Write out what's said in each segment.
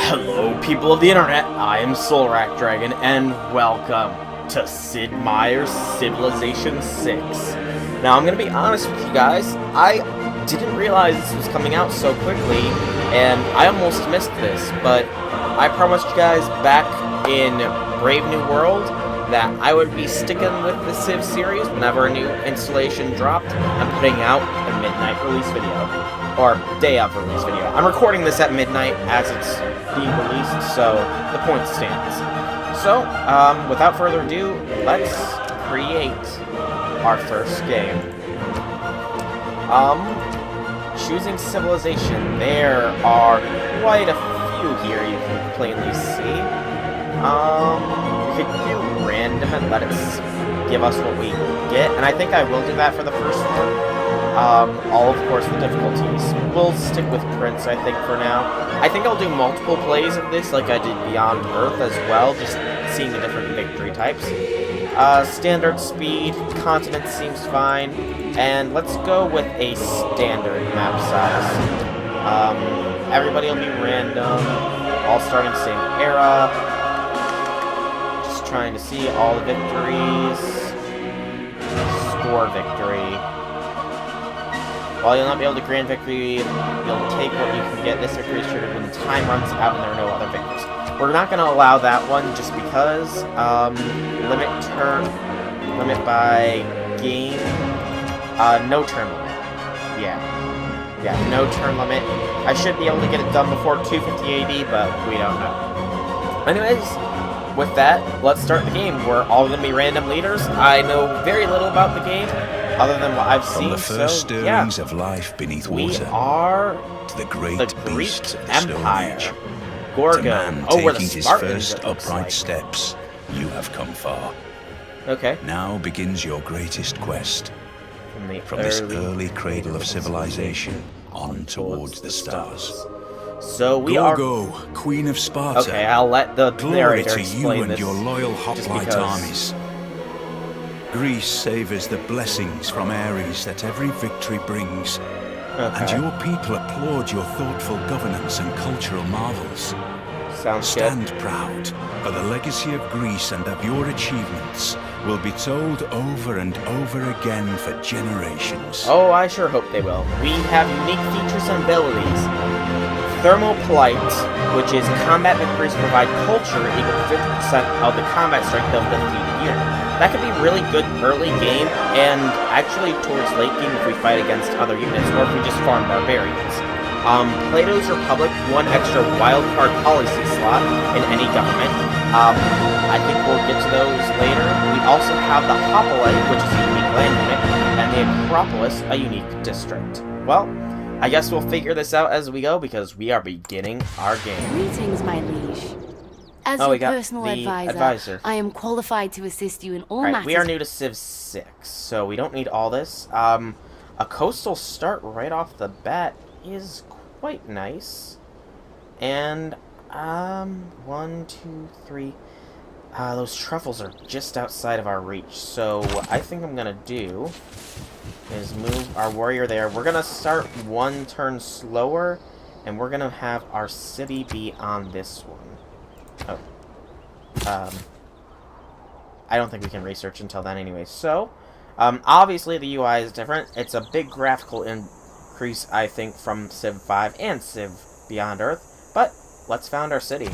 Hello, people of the internet. I am Solrak Dragon, and welcome to Sid Meier's Civilization 6. Now, I'm gonna be honest with you guys. I didn't realize this was coming out so quickly, and I almost missed this. But I promised you guys back in Brave New World that I would be sticking with the Civ series whenever a new installation dropped. I'm putting out a midnight release video. Or day of release video. I'm recording this at midnight as it's being released, so the point stands. So, without further ado, let's create our first game. Choosing civilization. There are quite a few here you can plainly see. We could do random and let it give us what we get, and I think I will do that for the first one. All, of course, the difficulties. We'll stick with Prince, I think, for now. I think I'll do multiple plays of this, like I did Beyond Earth as well, just seeing the different victory types. Standard speed, continent seems fine, and let's go with a standard map size. Everybody will be random, all starting same era. Just trying to see all the victories. Score victory. While you'll not be able to grant victory, you'll take what you can get. This victory is triggered when the time runs out and there are no other victories. We're not going to allow that one just because. Limit by game. No turn limit. Yeah, no turn limit. I should be able to get it done before 250 AD, but we don't know. Anyways, with that, let's start the game. We're all going to be random leaders. I know very little about the game, other than what I've seen. From the first stirrings of life beneath water, we are to the great beasts of the Empire. Stone Age, Gorgo. to man taking his first upright steps, you have come far. Okay. Now begins your greatest quest. From this early cradle of civilization on towards the stars. So we are Gorgo, Queen of Sparta. Okay, I'll let the Glory narrator to you explain and this. your loyal hoplite armies. Greece savours the blessings from Ares that every victory brings. Okay. And your people applaud your thoughtful governance and cultural marvels. Sounds Stand good. proud, for the legacy of Greece and of your achievements will be told over and over again for generations. Oh, I sure hope they will. We have unique features and abilities. Thermopolite, which is combat victories provide culture equal to 50% of the combat strength of the defeated unit. That could be really good early game, and actually towards late game if we fight against other units, or if we just farm barbarians. Plato's Republic, one extra wildcard policy slot in any government. I think we'll get to those later. We also have the Hoplite, which is a unique land unit, and the Acropolis, a unique district. Well, I guess we'll figure this out as we go, because we are beginning our game. Greetings, my liege. As we your got personal the advisor, I am qualified to assist you in all Alright, matters. we are new to Civ 6, so we don't need all this. A coastal start right off the bat is quite nice. And, 1, 2, 3... those truffles are just outside of our reach, so what I think I'm gonna do is move our warrior there. We're gonna start one turn slower, and we're gonna have our city be on this one. Oh. I don't think we can research until then anyway. So, obviously the UI is different. It's a big graphical increase, I think, from Civ 5 and Civ Beyond Earth. But, let's found our city.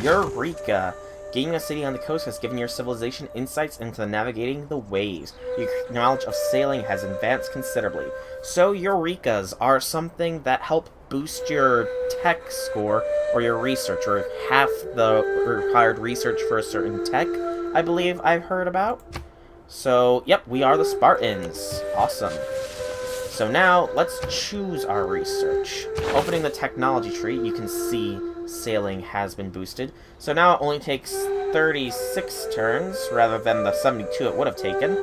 Eureka! Gaining a city on the coast has given your civilization insights into navigating the waves. Your knowledge of sailing has advanced considerably. So, Eurekas are something that help boost your tech score or your research, or half the required research for a certain tech, I believe I've heard about. So, yep, we are the Spartans. Awesome. So now, let's choose our research. Opening the technology tree, you can see sailing has been boosted. So now it only takes 36 turns, rather than the 72 it would have taken.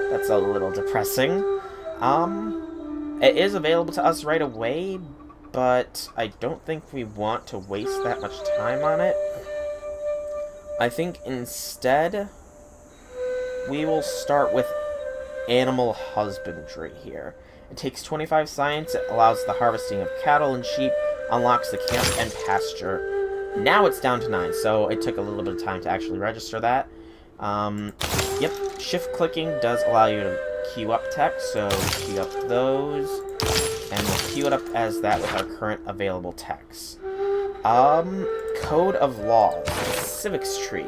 That's a little depressing. It is available to us right away, but I don't think we want to waste that much time on it. I think instead, we will start with animal husbandry here. It takes 25 science, it allows the harvesting of cattle and sheep, unlocks the camp and pasture. Now it's down to 9, so it took a little bit of time to actually register that. Yep, shift clicking does allow you to queue up text, so queue up those, and we'll queue it up as that with our current available text. Code of laws, civics tree.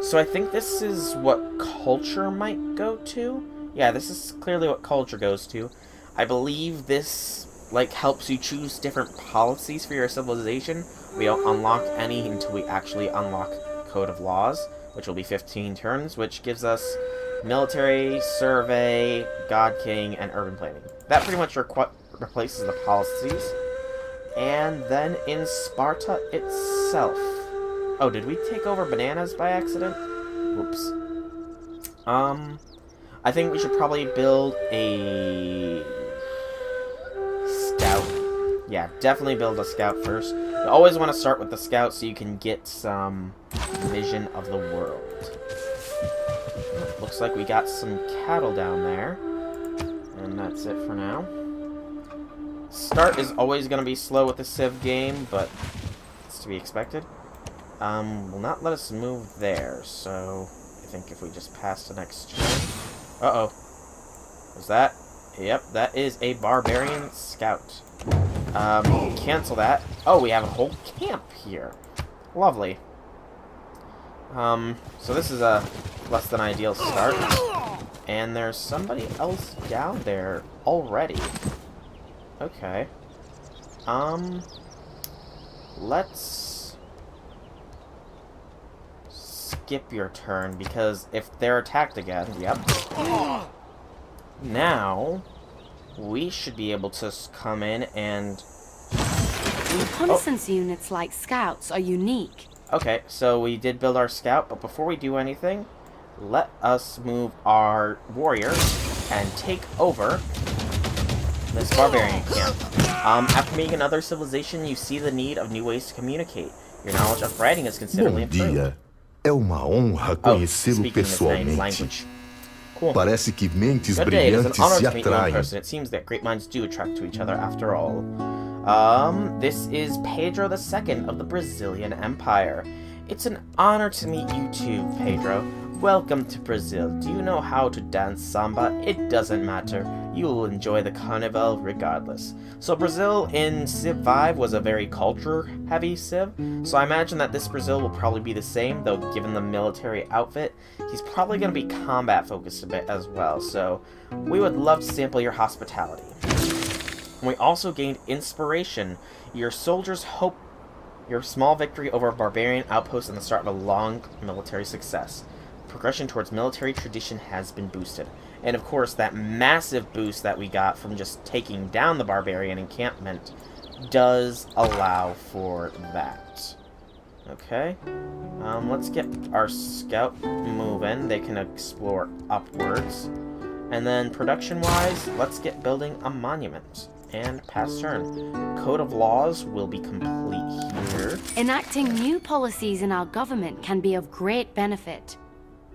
So I think this is what culture might go to. Yeah, this is clearly what culture goes to. I believe this, like, helps you choose different policies for your civilization. We don't unlock any until we actually unlock Code of Laws, which will be 15 turns, which gives us military, survey, God King, and urban planning. That pretty much replaces the policies. And then in Sparta itself... Oh, did we take over bananas by accident? Whoops. I think we should probably build a... scout. Yeah, definitely build a scout first. You always want to start with the scout so you can get some vision of the world. Looks like we got some cattle down there. And that's it for now. Start is always going to be slow with the Civ game, but it's to be expected. Will not let us move there, so I think if we just pass the next turn... Uh-oh. Was that? Yep, that is a barbarian scout. Cancel that. Oh, we have a whole camp here. Lovely. So this is a less than ideal start. And there's somebody else down there already. Okay. Let's skip your turn, because if they're attacked again, yep. Now, we should be able to come in and... Reconnaissance units like scouts are unique. Okay, so we did build our scout, but before we do anything, let us move our warrior and take over this barbarian camp. After meeting another civilization, you see the need of new ways to communicate. Your knowledge of writing is considerably improved. É uma honra conhecê-lo pessoalmente. Parece que mentes brilhantes se atraem. It seems that great minds do attract to each other after all. This is Pedro II of the Brazilian Empire. It's an honor to meet you too, Pedro. Welcome to Brazil. Do you know how to dance samba? It doesn't matter. You will enjoy the carnival regardless. So Brazil in Civ 5 was a very culture-heavy Civ, so I imagine that this Brazil will probably be the same, though given the military outfit, he's probably going to be combat-focused a bit as well, so we would love to sample your hospitality. We also gained inspiration. Your soldiers hope your small victory over a barbarian outpost and the start of a long military success. Progression towards military tradition has been boosted. And of course, that massive boost that we got from just taking down the barbarian encampment does allow for that. Okay. Let's get our scout moving. They can explore upwards. And then production-wise, let's get building a monument. And pass turn. Code of Laws will be complete here. Enacting new policies in our government can be of great benefit.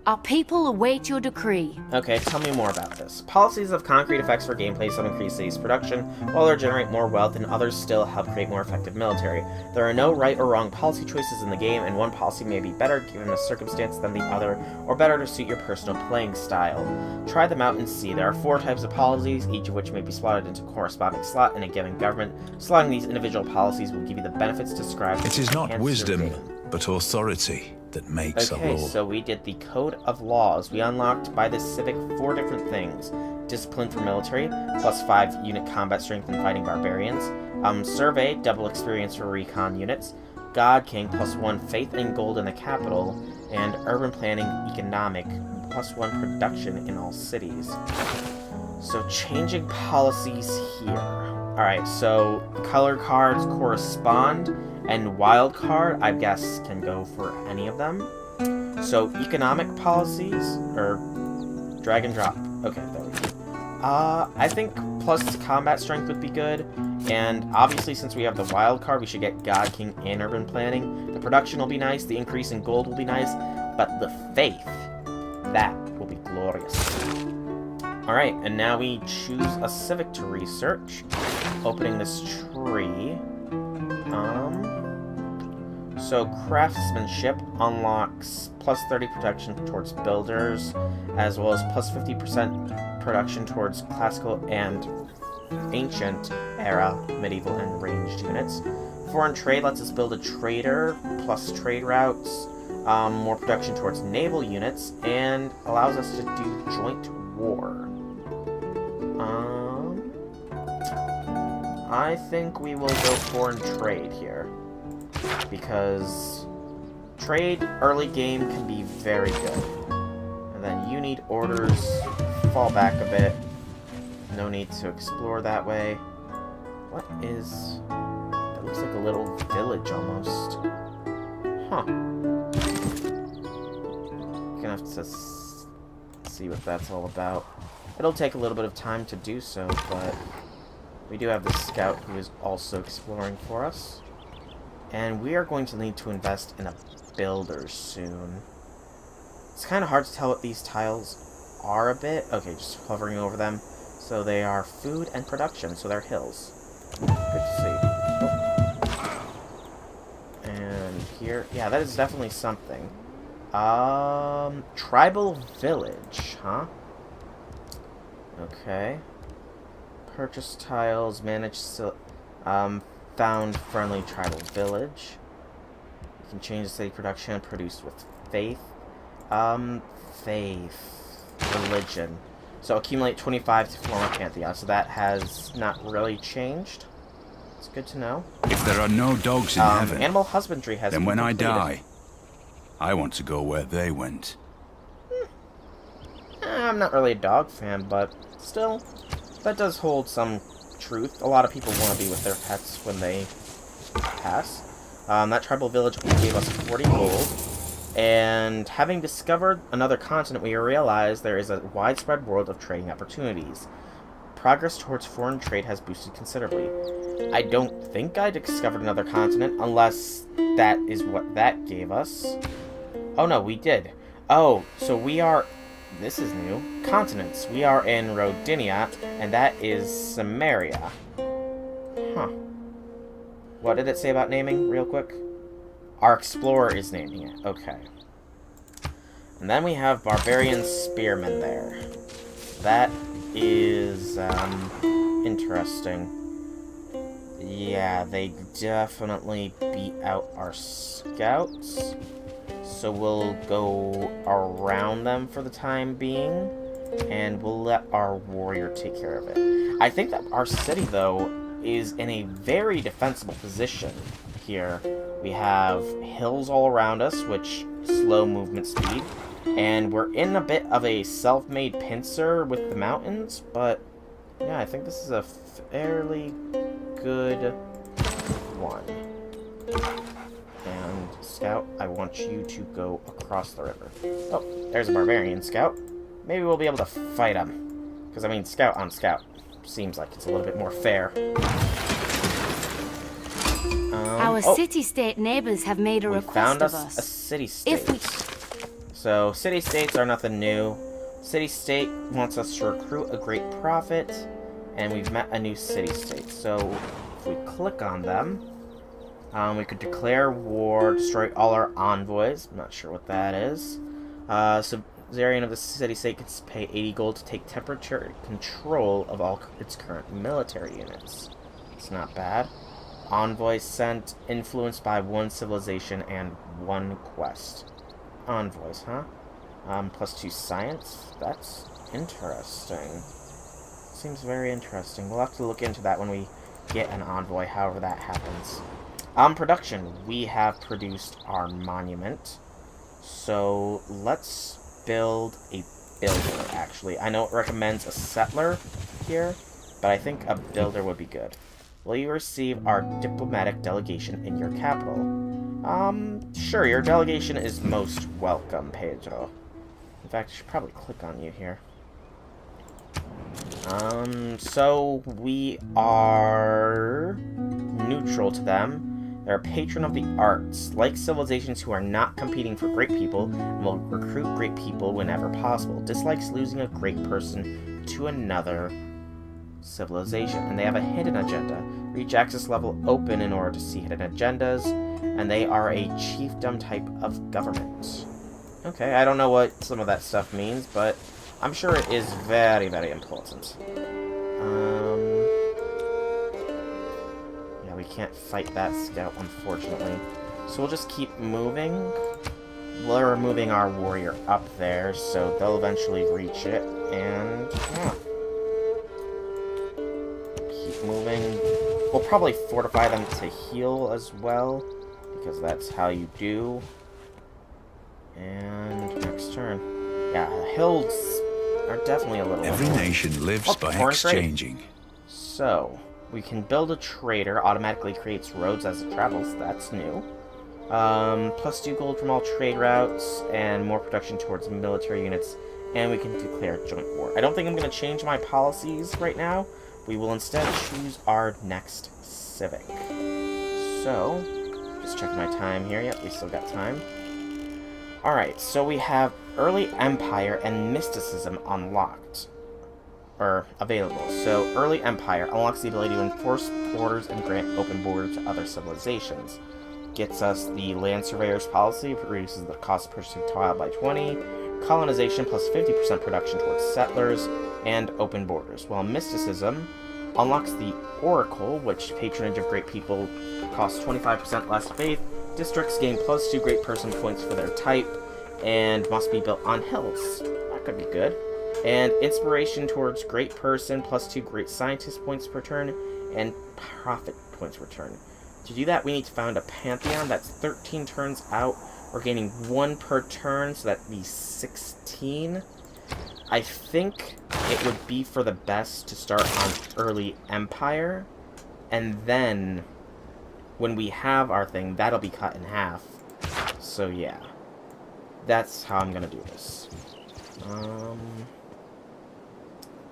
Our people await your decree. Okay, tell me more about this. Policies have concrete effects for gameplay. Some increase cities' production, while others generate more wealth, and others still help create more effective military. There are no right or wrong policy choices in the game, and one policy may be better given the circumstance than the other, or better to suit your personal playing style. Try them out and see. There are 4 types of policies, each of which may be slotted into a corresponding slot in a given government. Slotting these individual policies will give you the benefits described. It is not wisdom, but authority that makes a law. Okay, so we did the Code of Laws. We unlocked by this civic 4 different things. Discipline for military, plus 5 unit combat strength and fighting barbarians. Survey, double experience for recon units. God King, plus 1 faith and gold in the capital. And urban planning, economic, plus 1 production in all cities. So changing policies here. Alright, so color cards correspond. And wild card, I guess, can go for any of them. So, economic policies, or drag and drop. Okay, there we go. I think plus combat strength would be good. And obviously, since we have the wild card, we should get God King and urban planning. The production will be nice, the increase in gold will be nice, but the faith, that will be glorious. Alright, and now we choose a civic to research. Opening this tree. So craftsmanship unlocks plus 30 production towards builders, as well as plus 50% production towards classical and ancient era, medieval, and ranged units. Foreign trade lets us build a trader, plus trade routes, more production towards naval units, and allows us to do joint war. I think we will go foreign trade here, because trade early game can be very good. And then you need orders, fall back a bit. No need to explore that way. What is... That looks like a little village almost. Huh. Gonna have to see what that's all about. It'll take a little bit of time to do so, but we do have the scout who is also exploring for us. And we are going to need to invest in a builder soon. It's kind of hard to tell what these tiles are a bit. Okay, just hovering over them. So they are food and production, so they're hills. Good to see. Oh. And here, yeah, that is definitely something. Tribal village, huh? Okay. Purchase tiles, manage, found friendly tribal village. You can change the city production produced with faith. Faith. Religion. So accumulate 25 to form a pantheon. So that has not really changed. It's good to know. If there are no dogs in heaven, animal husbandry has then been when completed. I die, I want to go where they went. I'm not really a dog fan, but still, that does hold some truth. A lot of people want to be with their pets when they pass. That tribal village gave us 40 gold. And having discovered another continent, we realize there is a widespread world of trading opportunities. Progress towards foreign trade has boosted considerably. I don't think I discovered another continent, unless that is what that gave us. Oh no, we did. Oh, so we are... This is new. Continents. We are in Rodinia, and that is Samaria. Huh. What did it say about naming, real quick? Our explorer is naming it. Okay. And then we have Barbarian Spearmen there. That is, interesting. Yeah, they definitely beat out our scouts. So we'll go around them for the time being, and we'll let our warrior take care of it. I think that our city, though, is in a very defensible position here. We have hills all around us, which slow movement speed, and we're in a bit of a self-made pincer with the mountains, but yeah, I think this is a fairly good one. And Scout, I want you to go across the river. Oh, there's a barbarian Scout. Maybe we'll be able to fight him. Because, I mean, Scout on Scout seems like it's a little bit more fair. Our city-state neighbors have made a request of us. A city-state. So, city-states are nothing new. City-state wants us to recruit a great prophet, and we've met a new city-state. So, if we click on them, we could declare war, destroy all our envoys. I'm not sure what that is. Suzerain of the city-state could pay 80 gold to take temperature control of all its current military units. It's not bad. Envoy sent, influenced by one civilization and one quest. Envoys, huh? +2 science? That's interesting. Seems very interesting. We'll have to look into that when we get an envoy, however that happens. Production. We have produced our monument. So, let's build a builder, actually. I know it recommends a settler here, but I think a builder would be good. Will you receive our diplomatic delegation in your capital? Sure, your delegation is most welcome, Pedro. In fact, I should probably click on you here. So we are neutral to them. They're a patron of the arts, like civilizations who are not competing for great people, and will recruit great people whenever possible. Dislikes losing a great person to another civilization. And they have a hidden agenda. Reach access level open in order to see hidden agendas. And they are a chiefdom type of government. Okay, I don't know what some of that stuff means, but I'm sure it is very, very important. Yeah, we can't fight that scout, unfortunately. So we'll just keep moving. We're moving our warrior up there, so they'll eventually reach it, and yeah. Keep moving. We'll probably fortify them to heal as well, because that's how you do. And next turn. Yeah, hills are definitely a little... Every nation lives by exchanging. So, we can build a trader, automatically creates roads as it travels. That's new. +2 gold from all trade routes, and more production towards military units, and we can declare joint war. I don't think I'm going to change my policies right now. We will instead choose our next civic. So, just check my time here. Yep, we still got time. Alright, so we have Early Empire and Mysticism unlocked. Or, available. So, Early Empire unlocks the ability to enforce borders and grant open borders to other civilizations. Gets us the Land Surveyor's policy, reduces the cost of purchasing tile by 20, colonization plus 50% production towards settlers, and open borders. While Mysticism unlocks the Oracle, which patronage of great people costs 25% less faith, districts gain +2 great person points for their type, and must be built on hills. That could be good. And inspiration towards great person, +2 great scientist points per turn, and prophet points per turn. To do that, we need to found a pantheon. That's 13 turns out. We're gaining 1 per turn, so that'd be 16. I think it would be for the best to start on Early Empire, and then when we have our thing, that'll be cut in half. So yeah, that's how I'm gonna do this.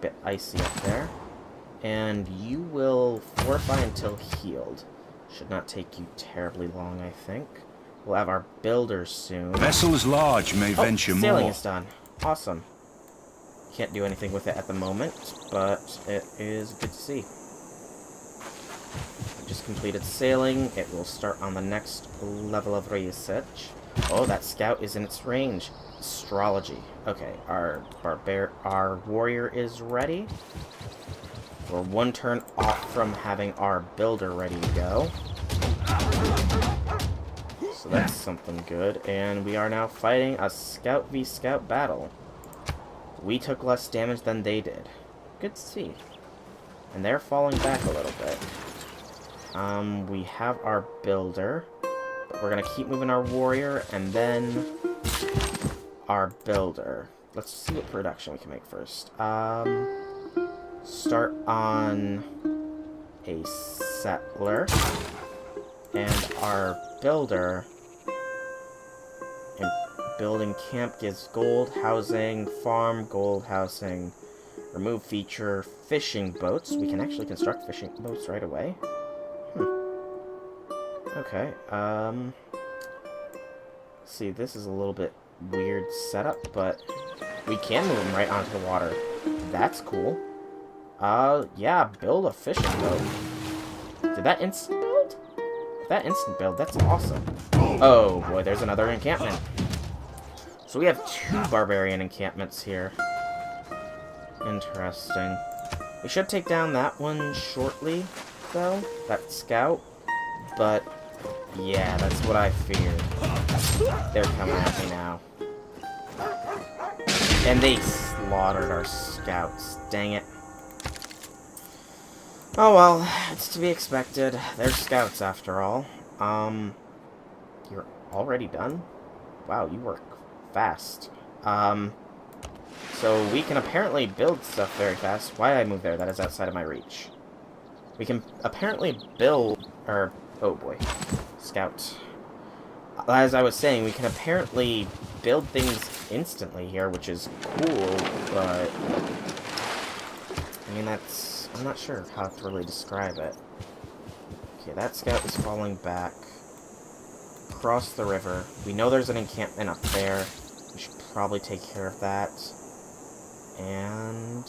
Bit icy up there, and you will fortify until healed. Should not take you terribly long, I think. We'll have our builder soon. Vessels large may venture sailing more. is done. Awesome. Can't do anything with it at the moment, but it is good to see. Just completed sailing. It will start on the next level of research. Oh, that scout is in its range. Astrology. Okay, our warrior is ready. We're 1 turn off from having our builder ready to go. So that's something good. And we are now fighting a scout v scout battle. We took less damage than they did. Good to see. And they're falling back a little bit. We have our builder. But we're going to keep moving our warrior and then our builder. Let's see what production we can make first. Start on a settler, and our builder, and building camp gives gold, housing, farm, gold, housing, remove feature, fishing boats. We can actually construct fishing boats right away. Okay, see, this is a little bit weird setup, but we can move them right onto the water. That's cool. Yeah, build a fishing boat. Did that instant build? If that instant build, that's awesome. Oh boy, there's another encampment. So we have 2 barbarian encampments here. Interesting. We should take down that one shortly, though. That scout. But, yeah, that's what I feared. They're coming at me now. And they slaughtered our scouts. Dang it. Oh well, it's to be expected. They're scouts after all. You're already done? Wow, you work fast. So we can apparently build stuff very fast. Why did I move there? That is outside of my reach. We can apparently build, or, oh boy, scout. As I was saying, we can apparently build things instantly here, which is cool, but I mean, that's, I'm not sure how to really describe it. Okay, that scout is falling back. Across the river. We know there's an encampment up there. We should probably take care of that. And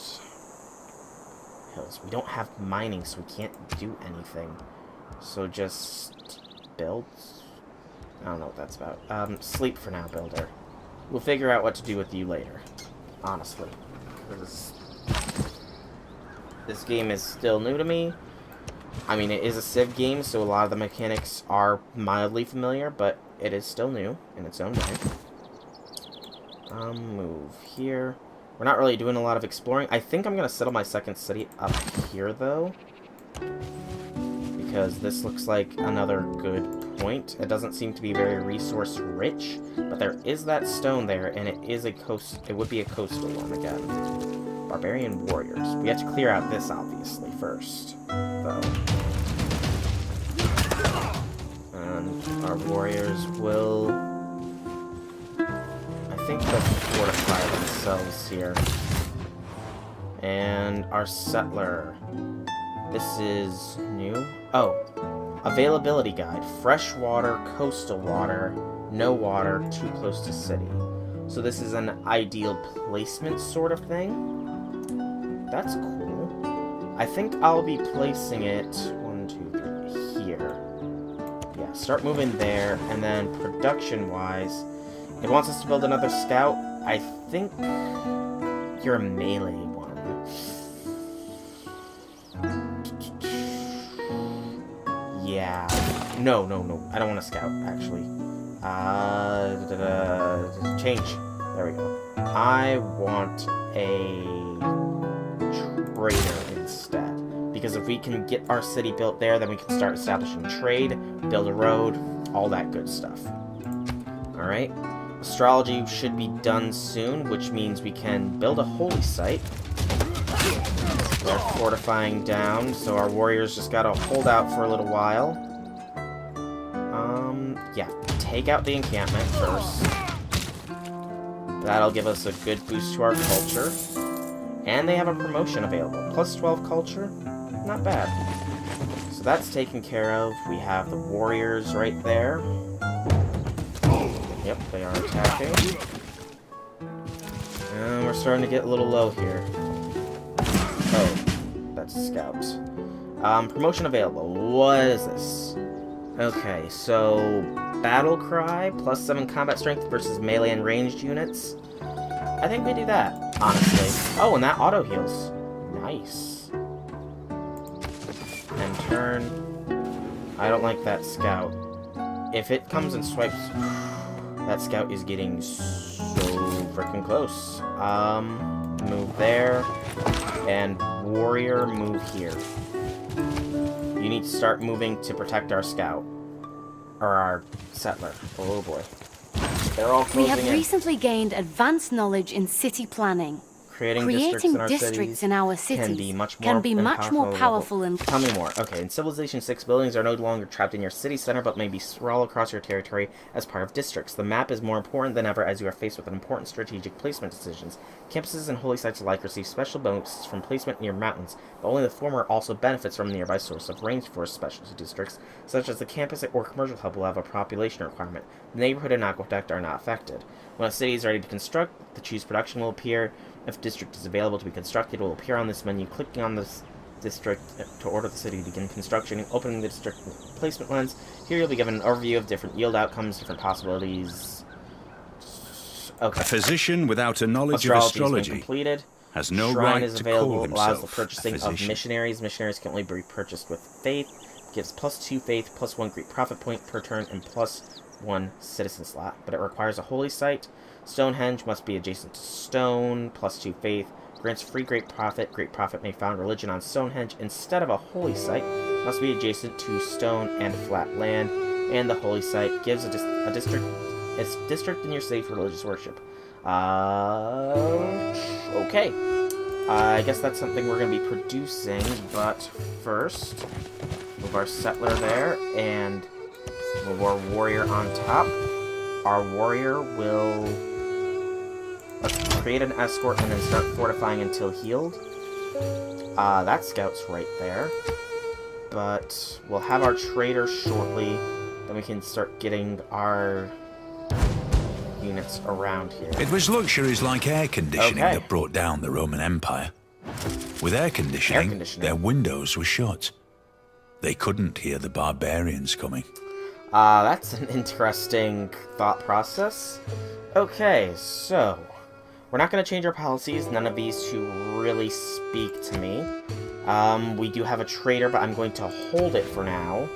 hills. We don't have mining, so we can't do anything. So just build. I don't know what that's about. Sleep for now, builder. We'll figure out what to do with you later. Honestly. This game is still new to me. I mean, it is a Civ game, so a lot of the mechanics are mildly familiar, but it is still new in its own way. Move here. We're not really doing a lot of exploring. I think I'm going to settle my second city up here, though. Because this looks like another good point. It doesn't seem to be very resource-rich, but there is that stone there, and it is a coast. It would be a coastal one again. Barbarian warriors. We have to clear out this, obviously, first, though. And our warriors will... I think they'll fortify themselves here. And our settler. This is new. Oh. Availability guide. Fresh water, coastal water, no water, too close to city. So this is an ideal placement sort of thing. That's cool. I think I'll be placing it 1, 2, 3 here. Yeah, start moving there, and then production-wise, it wants us to build another scout. I think you're a melee one. Yeah. No. I don't want a scout, actually. Change. There we go. I want a trader instead. Because if we can get our city built there, then we can start establishing trade, build a road, all that good stuff. Alright. Astrology should be done soon, which means we can build a holy site. They're fortifying down, so our warriors just gotta hold out for a little while. Yeah, take out the encampment first. That'll give us a good boost to our culture. And they have a promotion available. Plus 12 culture, not bad. So that's taken care of. We have the warriors right there. Yep, they are attacking. And we're starting to get a little low here. Oh, that's scouts. Promotion available. What is this? Okay, so battle cry, plus 7 combat strength versus melee and ranged units. I think we do that, honestly. Oh, and that auto heals. Nice. And turn. I don't like that scout. If it comes and swipes, that scout is getting so freaking close. Move there. And warrior, move here. You need to start moving to protect our scout. Or our settler. Oh boy. They're all closing We have in. recently gained advanced knowledge in city planning. Creating districts in our cities can be much more powerful and... Tell me more. Okay, in Civilization 6, buildings are no longer trapped in your city center, but may be sprawled across your territory as part of districts. The map is more important than ever as you are faced with important strategic placement decisions. Campuses and holy sites alike receive special bonuses from placement near mountains, but only the former also benefits from a nearby source of reinforced specialty districts, such as the campus or commercial hub will have a population requirement. The neighborhood and aqueduct are not affected. When a city is ready to construct, the choose production will appear. If a district is available to be constructed, it will appear on this menu. Clicking on this district to order the city to begin construction and opening the district placement lens. Here you'll be given an overview of different yield outcomes, different possibilities. Okay. A physician without a knowledge of astrology completed. has no Shrine right is to available, call allows the himself purchasing a of physician. missionaries. Missionaries can only be purchased with faith. Gives plus 2 faith, plus 1 Greek profit point per turn, and plus 1 citizen slot. But it requires a holy site. Stonehenge must be adjacent to stone, plus 2 faith. Grants free great profit. Great profit may found religion on Stonehenge instead of a holy site. Must be adjacent to stone and flat land. And the holy site gives a district in your city for religious worship. Okay. I guess that's something we're going to be producing, but first, move our settler there, and move our warrior on top. Our warrior will... Let's create an escort and then start fortifying until healed. That scout's right there. But we'll have our trader shortly. Then we can start getting our units around here. It was luxuries like air conditioning that brought down the Roman Empire. With air conditioning, their windows were shut. They couldn't hear the barbarians coming. That's an interesting thought process. Okay, so we're not going to change our policies. None of these two really speak to me. We do have a trader, but I'm going to hold it for now.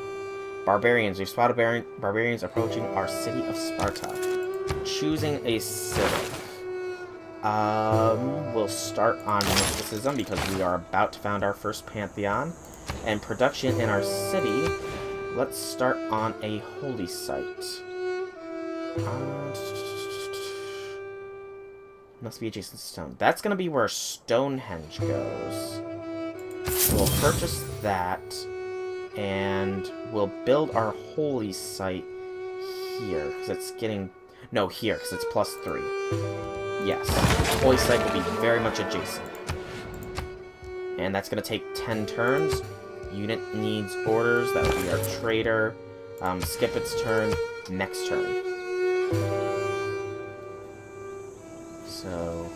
Barbarians. We've spotted barbarians approaching our city of Sparta. Choosing a civic. We'll start on mysticism because we are about to found our first pantheon. And production in our city. Let's start on a holy site. Must be adjacent to stone. That's going to be where Stonehenge goes. We'll purchase that. And we'll build our holy site here. Because it's getting... No, here, because it's +3. Yes. Holy site will be very much adjacent. And that's going to take 10 turns. Unit needs orders. That will be our trader. Skip its turn. Next turn. So,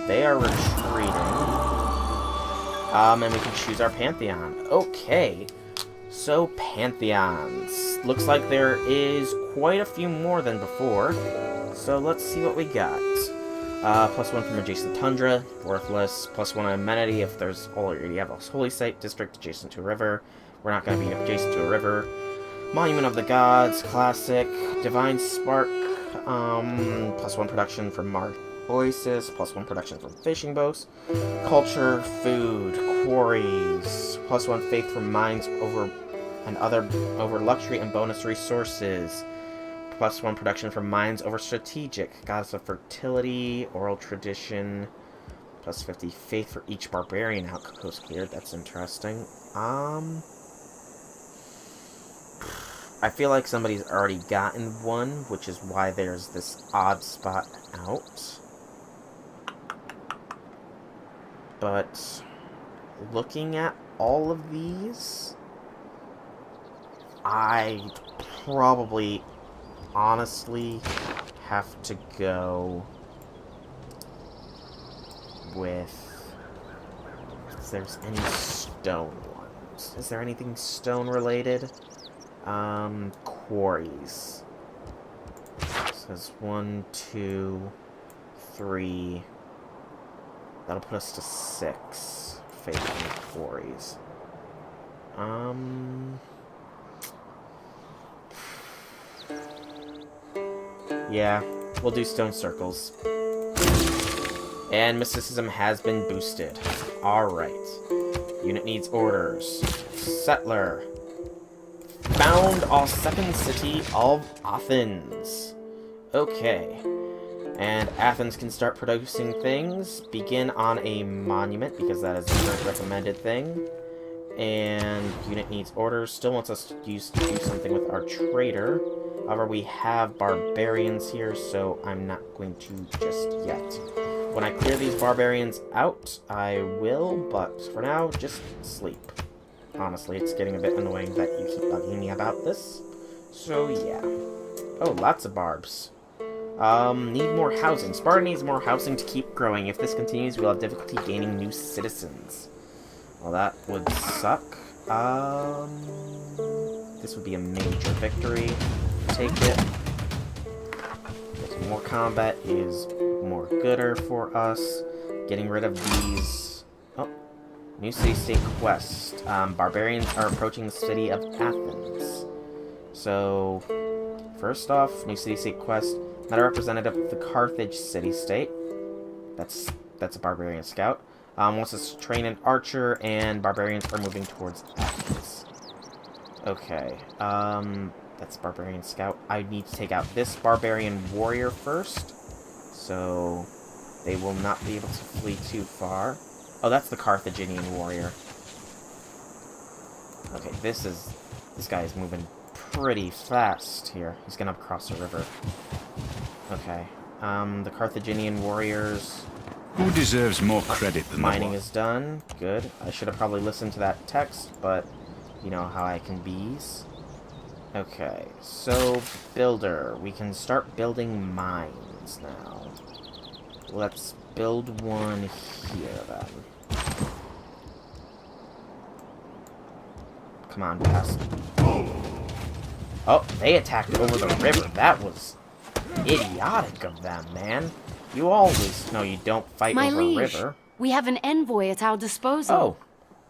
they are retreating. And we can choose our pantheon. Okay. So, pantheons. Looks like there is quite a few more than before. So, let's see what we got. +1 from adjacent tundra, worthless. +1 amenity if there's already have a holy site district adjacent to a river. We're not going to be adjacent to a river. Monument of the Gods, classic. Divine Spark, +1 production from Mars Oasis, +1 production from fishing boats. Culture, food, quarries, +1 faith from mines over luxury and bonus resources. +1 production from mines over strategic. Goddess of fertility, oral tradition. +50 faith for each barbarian outpost cleared. That's interesting. I feel like somebody's already gotten one, which is why there's this odd spot out. But looking at all of these, I probably honestly have to go with... If there's any stone ones. Is there anything stone related? Quarries. It says 1, 2, 3. That'll put us to 6. Faith in quarries. Yeah, we'll do stone circles. And mysticism has been boosted. Alright. Unit needs orders. Settler. Found our second city of Athens. Okay. And Athens can start producing things. Begin on a monument, because that is the current recommended thing. And unit needs orders. Still wants us to do something with our trader. However, we have barbarians here, so I'm not going to just yet. When I clear these barbarians out, I will, but for now, just sleep. Honestly, it's getting a bit annoying that you keep bugging me about this. So, yeah. Oh, lots of barbs. Need more housing. Sparta needs more housing to keep growing. If this continues, we'll have difficulty gaining new citizens. Well, that would suck. This would be a major victory. Take it. More combat is more gooder for us. Getting rid of these... Oh. New city-state quest. Barbarians are approaching the city of Athens. So, first off, new city-state quest. Met a representative of the Carthage city-state. That's a barbarian scout. Wants us to train an archer, and barbarians are moving towards Athens. Okay. That's barbarian scout. I need to take out this barbarian warrior first. So, they will not be able to flee too far. Oh, that's the Carthaginian warrior. Okay, this guy is moving pretty fast here. He's gonna cross the river. Okay. The Carthaginian warriors... Who deserves more credit than mining is done. Good. I should have probably listened to that text, but you know how I can be. Okay, so builder. We can start building mines now. Let's build one here then. come on, past. Oh, they attacked over the river. That was idiotic of them, man. You always... No, you don't fight My over a liege, river. we have an envoy at our disposal. Oh.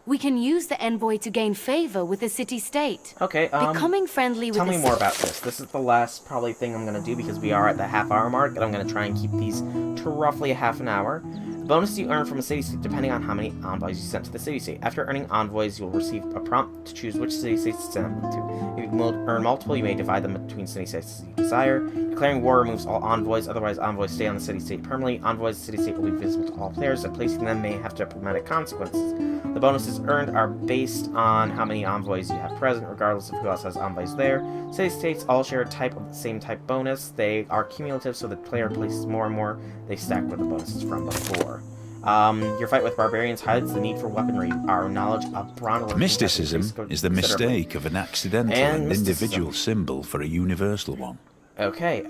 We can use the envoy to gain favor with the city-state. Okay, Becoming friendly with tell the me more about this. This is the last probably thing I'm going to do because we are at the half-hour mark, and I'm going to try and keep these to roughly a half an hour. The bonus you earn from a city-state depending on how many envoys you sent to the city-state. After earning envoys, you'll receive a prompt to choose which city-states to send them to. If you earn multiple, you may divide them between city-states as you desire. Declaring war removes all envoys, otherwise envoys stay on the city-state permanently. Envoys the city-state will be visible to all players, and placing them may have diplomatic consequences. The bonuses earned are based on how many envoys you have present, regardless of who else has envoys there. City-states all share a type of the same type bonus. They are cumulative, so the player places more and more, they stack with the bonuses from before. Your fight with barbarians highlights the need for weaponry. Our knowledge of bronze... Mysticism is the mistake of an accidental and individual symbol for a universal one. Okay,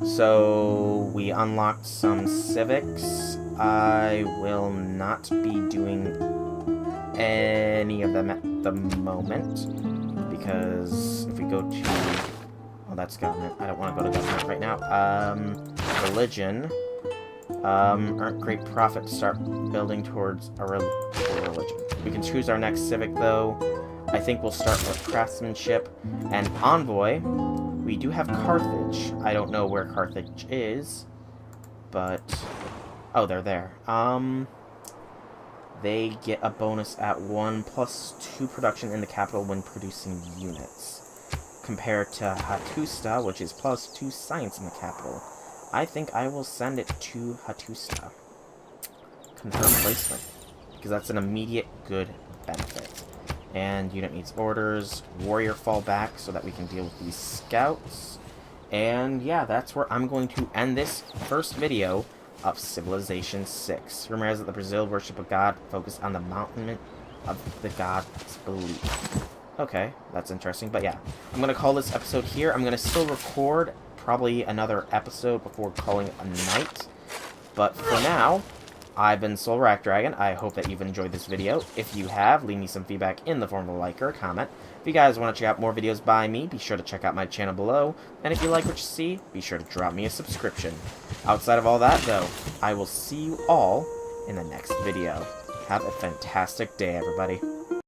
so we unlocked some civics. I will not be doing any of them at the moment, because if we go to... Oh, that's government. I don't want to go to government right now. Religion. Earn great profit to start building towards a religion. We can choose our next civic, though. I think we'll start with craftsmanship and envoy. We do have Carthage. I don't know where Carthage is, but... Oh, they're there. They get a bonus at 1+2 production in the capital when producing units, compared to Hattusta, which is +2 science in the capital. I think I will send it to Hattusta. Confirm placement, because that's an immediate good benefit. And unit needs orders. Warrior fall back so that we can deal with these scouts. And yeah, that's where I'm going to end this first video of Civilization 6. Remember that the Brazil worship of God focused on the mountain of the god's belief. Okay, that's interesting. But yeah, I'm going to call this episode here. I'm going to still record probably another episode before calling it a night. But for now, I've been SoulRackDragon. I hope that you've enjoyed this video. If you have, leave me some feedback in the form of a like or a comment. If you guys want to check out more videos by me, be sure to check out my channel below. And if you like what you see, be sure to drop me a subscription. Outside of all that, though, I will see you all in the next video. Have a fantastic day, everybody.